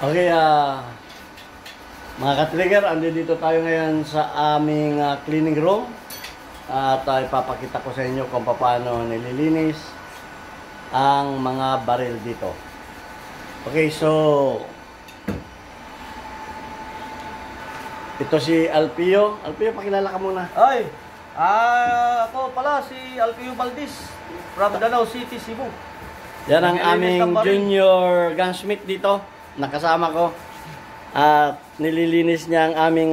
Okay, mga ka-trigger, andito tayo ngayon sa aming cleaning room. At ipapakita ko sa inyo kung paano nililinis ang mga baril dito. Okay, so ito si Alpio. Alpio, pakilala ka muna. Ay, ako pala si Alpio Valdez from Danau City, Cebu. Yan ang aming junior gunsmith dito. Nakasama ko. At nililinis niya ang aming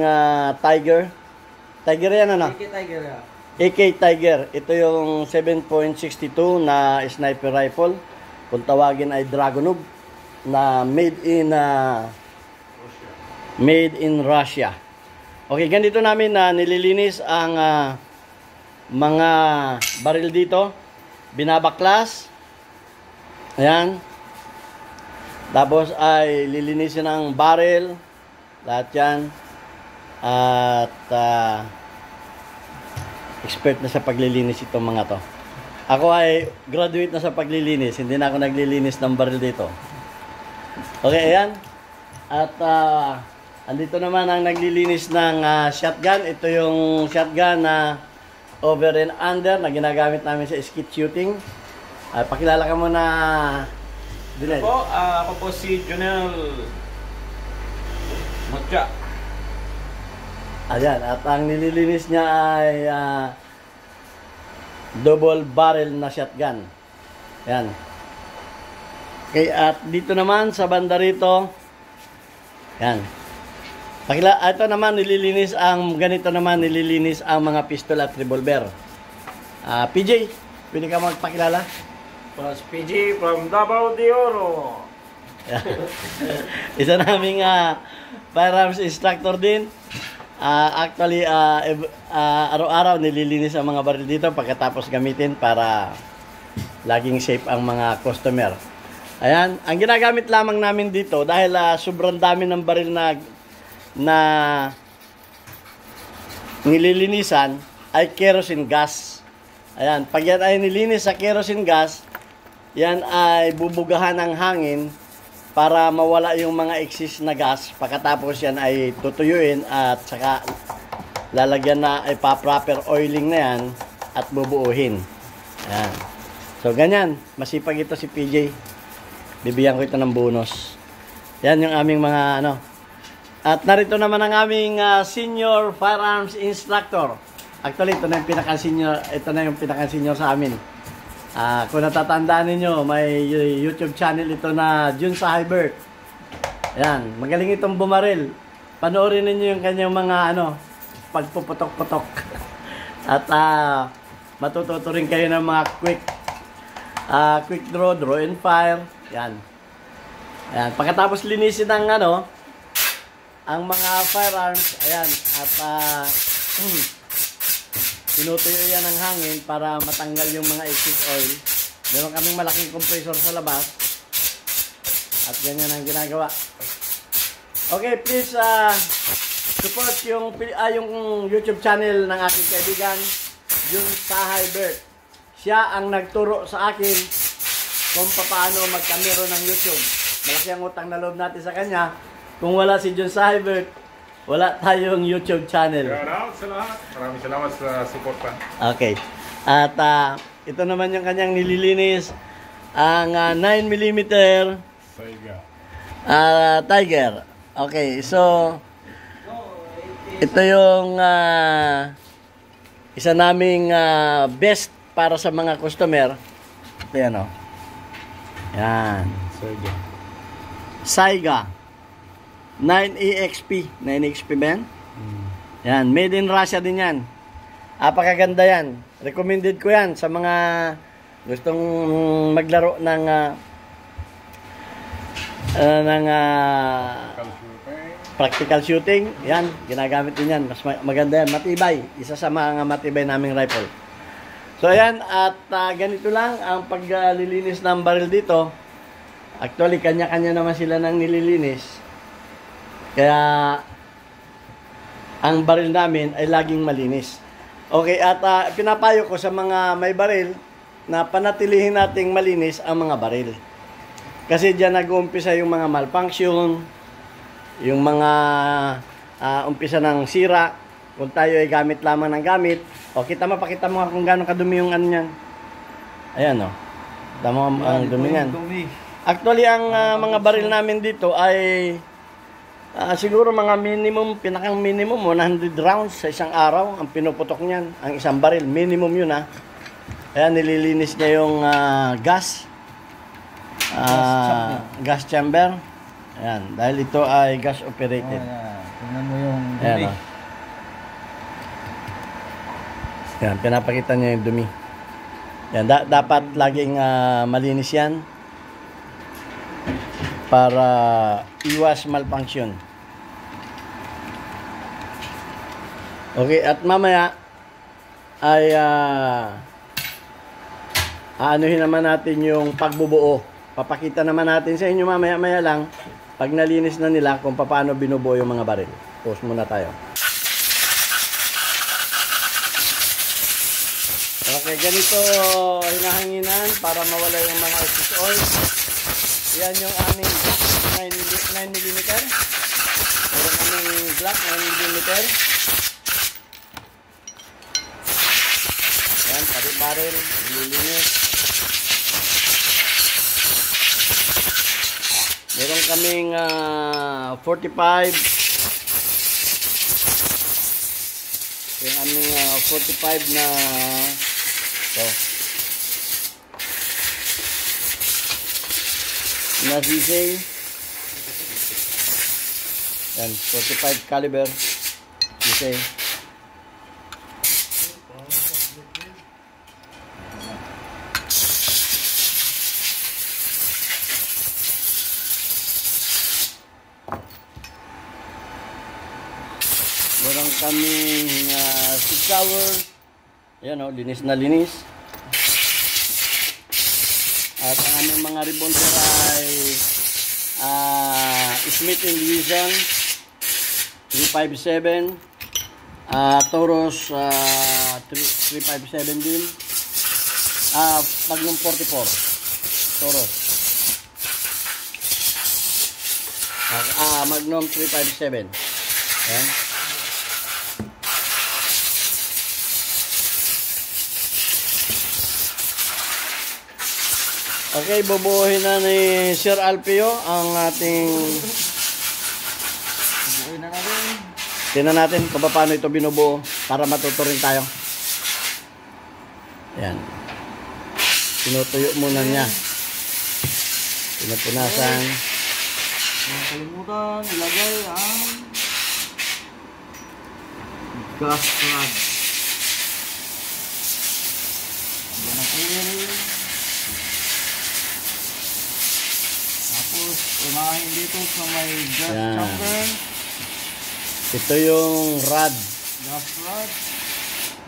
Tiger. Tiger yan ano? AK Tiger. AK Tiger. Ito yung 7.62 na sniper rifle. Kung tawagin ay Dragunov na made in Russia. Okay, ganito namin na nililinis ang mga baril dito. Binabaklas. Ayan. Tapos ay lilinisin ang barrel. Lahat yan. At expert na sa paglilinis itong mga to. Ako ay graduate na sa paglilinis. Hindi na ako naglilinis ng barrel dito. Okay, ayan. At andito naman ang naglilinis ng shotgun. Ito yung shotgun na over and under na ginagamit namin sa skeet shooting. Pakilala ka muna. Ako po si Jonel Matya. Ayan, at ang nililinis niya ay double barrel na shotgun. Ayan. Okay, at dito naman sa banda rito, ayan. Ito naman nililinis ang, ganito naman nililinis ang mga pistol at revolver. PJ, pwede ka magpakilala? Plus PG from Davao de Oro. Isa naming firearms instructor din. Actually, araw-araw nililinis ang mga baril dito pagkatapos gamitin para laging safe ang mga customer. Ayan, ang ginagamit lamang namin dito dahil sobrang dami ng baril na nililinisan ay kerosene gas. Ayan, pag yan ay nilinis sa kerosene gas, yan ay bubugahan ng hangin para mawala yung mga excess na gas. Pagkatapos yan ay tutuyuin at saka lalagyan na ay pa-proper oiling na yan at bubuuhin. Ayan. So ganyan, masipag ito si PJ. Bibigyan ko ito ng bonus. Yan yung aming mga ano. At narito naman ang aming senior firearms instructor. Actually, ito na yung pinaka-senior sa amin. Kung natatandaan ninyo, may YouTube channel ito na Jun sa Hybert. Ayan, magaling itong bumaril. Panoorin ninyo yung kanyang mga pagpuputok-putok. At matututo rin kayo ng mga quick draw and fire. Ayan. Ayan, pagkatapos linisin ng ang mga firearms, ayan, at tinutuyo yan ng hangin para matanggal yung mga excess oil. Meron kaming malaking compressor sa labas. At ganyan ang ginagawa. Okay, please support yung YouTube channel ng aking kaibigan, Jun Sahybert. Siya ang nagturo sa akin kung paano magkamero ng YouTube. Malaki ang utang na loob natin sa kanya. Kung wala si Jun Sahybert, wala tayong YouTube channel. Maraming salamat sa suporta. Okay. At ito naman yung kanyang nililinis. Ang 9mm Tiger. Okay, so ito yung isa naming best para sa mga customer. Ito yan o. Yan. Saiga. 9EXP. 9EXP ba yan? Yan. Made in Russia din yan. Apakaganda yan. Recommended ko yan sa mga gustong maglaro ng practical shooting. Yan. Ginagamit din yan. Mas maganda yan. Matibay. Isa sa mga matibay naming rifle. So ayan. At ganito lang ang paglilinis ng baril dito. Actually, kanya-kanya naman sila ng nililinis. Kaya ang baril namin ay laging malinis. Okay, at pinapayo ko sa mga may baril na panatilihin nating malinis ang mga baril. Kasi diyan nag-uumpisa yung mga malfunction, yung mga umpisa ng sira, kung tayo ay gamit lamang ng gamit. O, pakita mo nga kung gaano kadumi yung ano niyan. Ayan, o. Tama ang dumi niyan. Actually, ang mga baril namin dito ay siguro mga pinakang minimum 100 rounds sa isang araw ang pinuputok niyan. Ang isang baril, minimum yun ha. Ayan, nililinis niya yung gas chamber. Ayan, dahil ito ay gas operated. Tingnan mo yung dumi. Ayan, Ayan, pinapakita niya yung dumi. Yan, dapat laging malinis yan para iwas malfunction. Okay, at mamaya ay aanuhin naman natin yung pagbubuo. Papakita naman natin sa inyo mamaya-maya lang pag nalinis na nila kung paano binubuo yung mga baril. Pause muna tayo. Okay, ganito hinahanginan para mawala yung mga excess oil. Yan yung aming 9mm. Meron kaming Glock 9mm. Yan, baril, nililinis. Meron kaming 45. Yung aming 45 na sisay. Yan, 45 caliber sisay. Meron kaming 6 hours. Ayan o, linis na linis. At ang aming mga revolver ay Smith & Wesson 357, Taurus 357 din, Magnum 44 Taurus, Magnum 357. Ayan. Okay, bubuuhin na ni Sir Alpio ang ating... Bubuuhin na natin. Tingnan natin kung paano ito binubuo para matuto rin tayo. Ayan. Tinutuyo muna niya. Pinupunasan. Huwag kalimutan, ilagay ang gas rod. Yan ang oil. Tapos, unahin dito sa may gas Yan. chamber. Ito yung rod. Gas rod.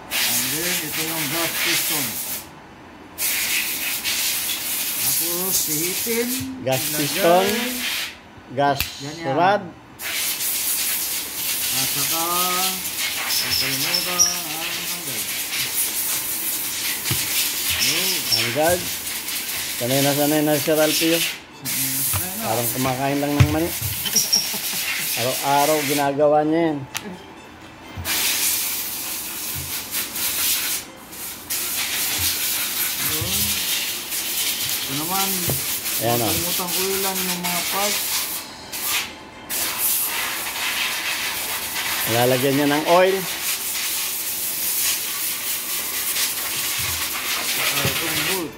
And then, ito yung gas piston. Tapos, sihitin. Gas piston. Gas Yan. rod. At saka, huwag kalimutan ang hanggang. Hanggang. Sanay na Sir Alpio. Parang kumakain lang ng mani. Araw-araw ginagawa niya yan. Ito naman, Ayan o. kalimutang ulan yung mga parts. Lalagyan niya ng oil. Itong bolt.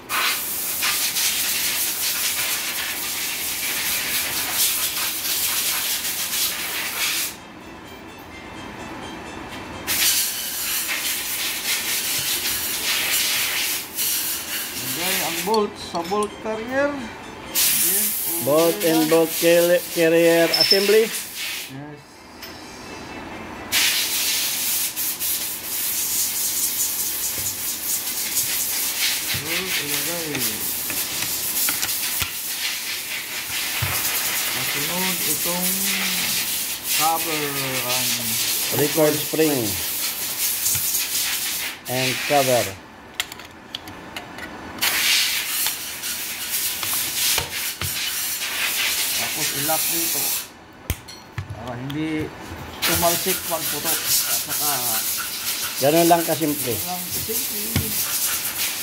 Lagay ang bolt sa bolt carrier. Then, Bolt and bolt carrier assembly. Yes. Bolt, ilagay. Kasunod itong cover ang Record spring. And cover. tapos ilock dito. Para hindi tumalsik pagputok. At saka, Ganun lang kasimple. lang simple.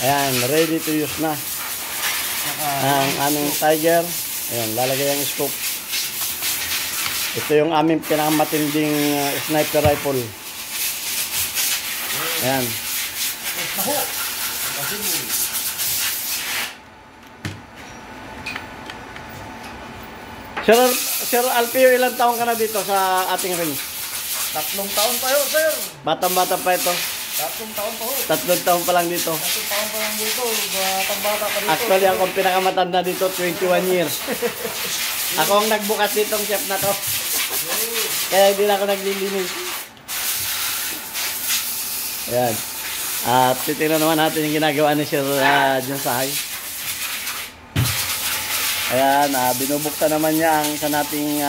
Ayan, ready to use na. Saka, Ang aming Tiger. Ayan, lalagay ang scope. Ito yung aming pinakamatinding sniper rifle. Ayan. Taho! Kasi mo. Sir Alpio, ilang taon ka na dito sa ating ring? 3 taon pa yun, sir. Batang-bata pa ito. 3 taon pa ho. 3 taon pa lang dito. 3 taon pa lang dito. Batang-bata pa dito. Actually, ako ang pinakamatanda dito, 21 years. Ako ang nagbukas ditong chef na to. Kaya hindi na ako naglilinis. Ayan. At titignan naman natin yung ginagawa ni Sir John Sahay. Ayan, binubuksan naman niya ang sa nating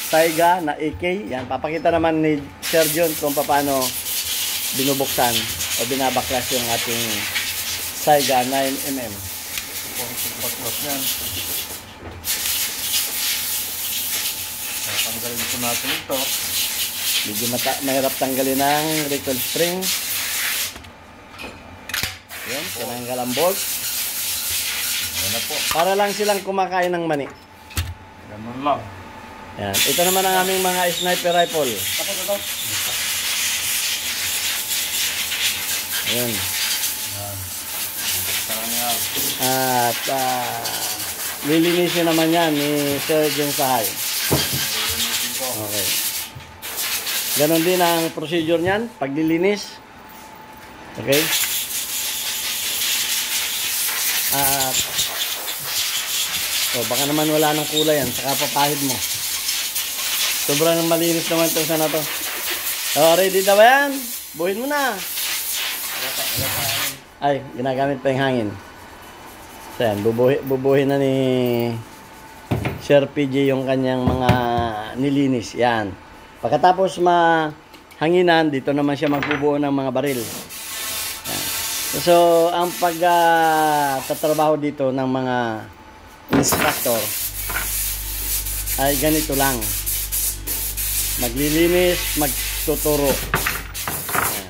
Saiga na AK. Yan, papakita naman ni Sir John kung paano binubuksan o binabaklas yung ating Saiga 9mm. Baklas yan. Tatanggalin po natin ito. Medyo mahirap tanggalin ng recoil spring. Yan, tinanggal ang bolt. Ayan na po. Para lang silang kumakain ng mani. Ganun lang. Yan. Ito naman ang aming mga sniper rifle. Tapos ito. Ayan. Tangal. At lilinisin naman yan ni Sir John Sahay. Linisin ko. Okay. Ganon din ang procedure niyan, paglilinis. Okay? At baka naman wala ng kulay yan, saka papahid mo. Sobrang malinis naman ito sana to. Ready na ba yan? Buhin mo na. Ay, ginagamit pa yung hangin. So yan, bubuhin na ni Sir PJ yung kanyang mga nilinis. Yan. Pagkatapos mahanginan, dito naman siya magbubuo ng mga baril. Yan. So, ang pagtatrabaho dito ng mga instructor ay ganito lang. Maglilinis, magtuturo. Ayan.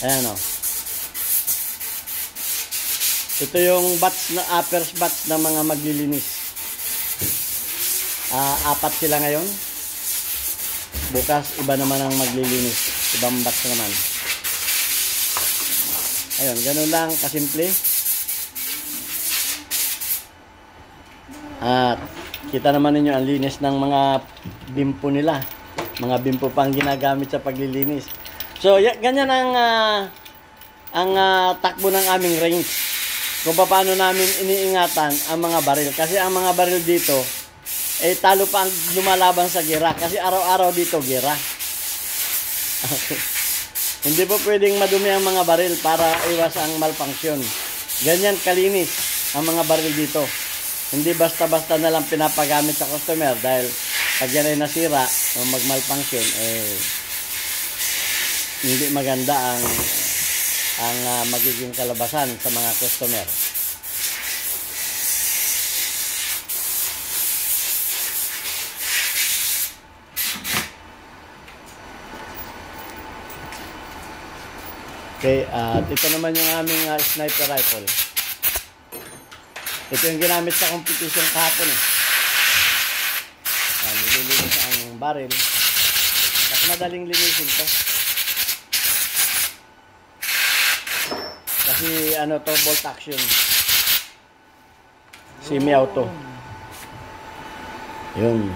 Ayan o. Ito yung batch na first batch ng mga maglilinis. 4 sila ngayon. Bukas iba naman ang maglilinis. Ibang batch naman. Ayun, ganun lang kasimple. At kita naman ninyo ang linis ng mga bimpo nila. Mga bimpo pang ginagamit sa paglilinis. So, ganyan ang takbo ng aming range. Kung paano namin iniingatan ang mga baril. Kasi ang mga baril dito, talo pa ang lumalaban sa gera. Kasi araw-araw dito, gera. Okay. Hindi po pwedeng madumi ang mga baril para iwas ang malfunction. Ganyan kalinis ang mga baril dito. Hindi basta-basta na lang pinapagamit sa customer dahil pag yan ay nasira o mag-malfunction, hindi maganda ang magiging kalabasan sa mga customer. Okay, at ito naman yung aming sniper rifle. Ito yung ginamit sa competition kahapon eh. Nililinis ang barrel. At madaling linisin to. Kasi ano to, bolt action. Semi-auto. Yun.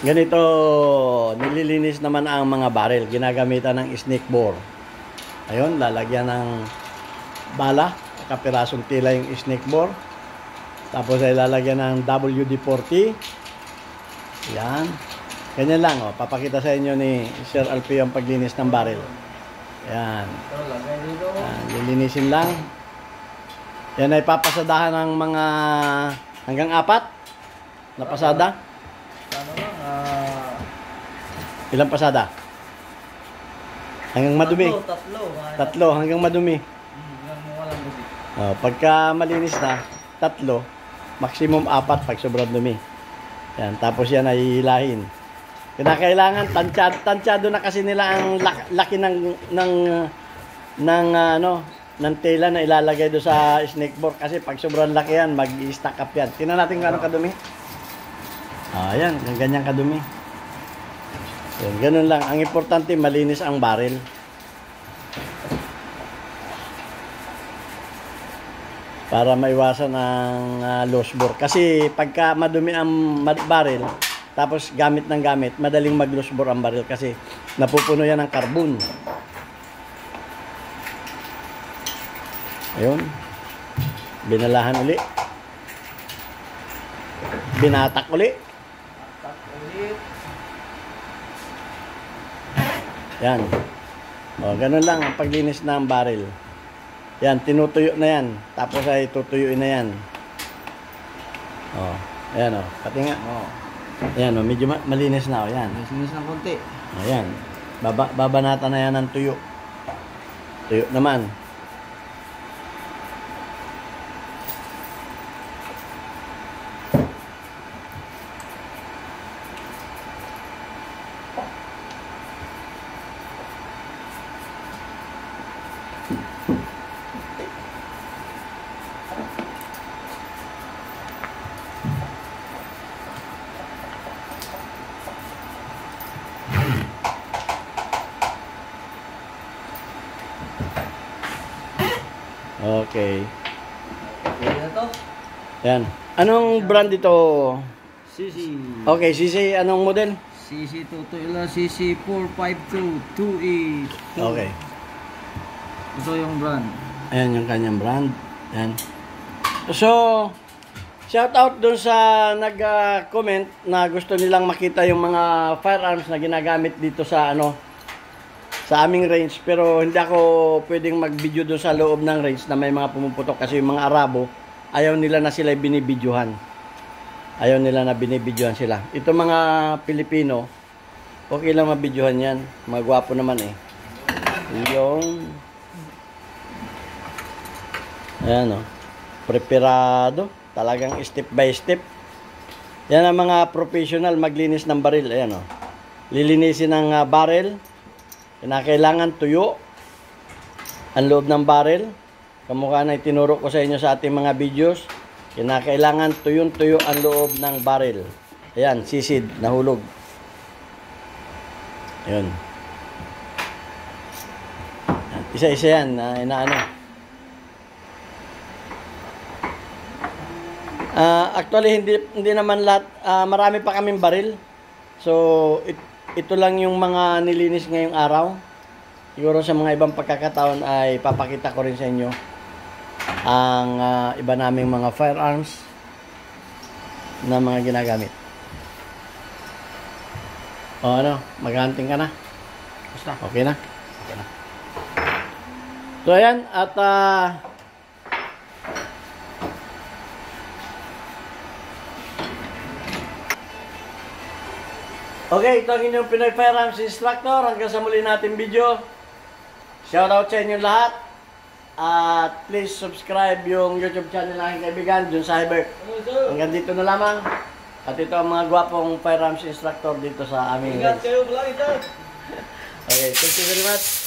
Ganito, nililinis naman ang mga barrel. Ginagamitan ng snake bore. Ayun, lalagyan ng bala. Kapirasong tila yung snake bore. Tapos ay lalagyan ng WD-40. Yan. Ganyan lang, oh. Papakita sa inyo ni Sir Alpio ang paglinis ng barrel. Yan. Lilinisin lang. Yan ay papasadahan ng mga hanggang 4 na pasada. Ilang pasada? Hanggang madumi. Tatlo. Tatlo hanggang madumi. Walang gusto. Pagka malinis na, 3, maximum 4 pag sobrang dumi. Yan, tapos yan ay hilahin. Kinakailangan tansyado na kasi nila ang laki ng tela na ilalagay do sa snake board kasi pag sobrang laki yan, mag-i-stack up yan. Tingnan natin kung anong kadumi. Ayan, ganyan kadumi. Yan, ganun lang. Ang importante, malinis ang barrel. Para maiwasan ang loose bore. Kasi pagka madumi ang barrel, tapos gamit ng gamit, madaling mag-loose bore ang barrel kasi napupuno yan ng carbon. Ayun. Binalahan uli. Binatak uli. Yan. Ganun lang ang paglinis ng barrel. Yan, tinutuyo na yan. Tapos ay tutuyuin na yan. Ayan pati nga. Ayan medyo malinis na yan. Malinis ng konti. Ayan. Babanatan na yan ng tuyo. Tuyo naman. Okay. Okay na to. Yan. Anong brand ito? CC. Okay, CC, anong model? CC Tutuila CC 452 2E. Okay. Ito yung brand. Ayan yung kanyang brand. Yan. So, shout out dun sa nag-comment na gusto nilang makita yung mga firearms na ginagamit dito sa sa aming range, pero hindi ako pwedeng mag-video doon sa loob ng range na may mga pumuputok kasi yung mga Arabo ayaw nila na sila binibidyohan. Ayaw nila na binibidyohan sila. Ito mga Pilipino, okay lang mabidyohan yan. Magwapo naman eh. Yung ayan preparado. Talagang step by step. Yan ang mga professional maglinis ng baril. Ayan lilinisin ng barrel. Kailangan tuyo ang loob ng barrel. Kamukha na itinuro ko sa inyo sa ating mga videos. Kailangan tuyong-tuyo ang loob ng barrel. Ayan, sisid, nahulog. Ayan. Isa-isa yan, actually, hindi naman lahat, marami pa kaming baril. So, ito lang yung mga nilinis ngayong araw. Siguro sa mga ibang pagkakataon ay papakita ko rin sa inyo ang iba naming mga firearms na mga ginagamit. Maghahunting ka na? Basta. Okay na? Okay na. So ayan, at okay, ito ang inyong Pinoy Firearms Instructor. Hanggang sa muli natin video. Shoutout sa inyo lahat. At please subscribe yung YouTube channel ng aking kaibigan, Jun Cybert. Hanggang dito na lamang. At ito ang mga gwapong Firearms Instructor dito sa aming range. Ingat kayo, vlog ito. Okay, thank you very much.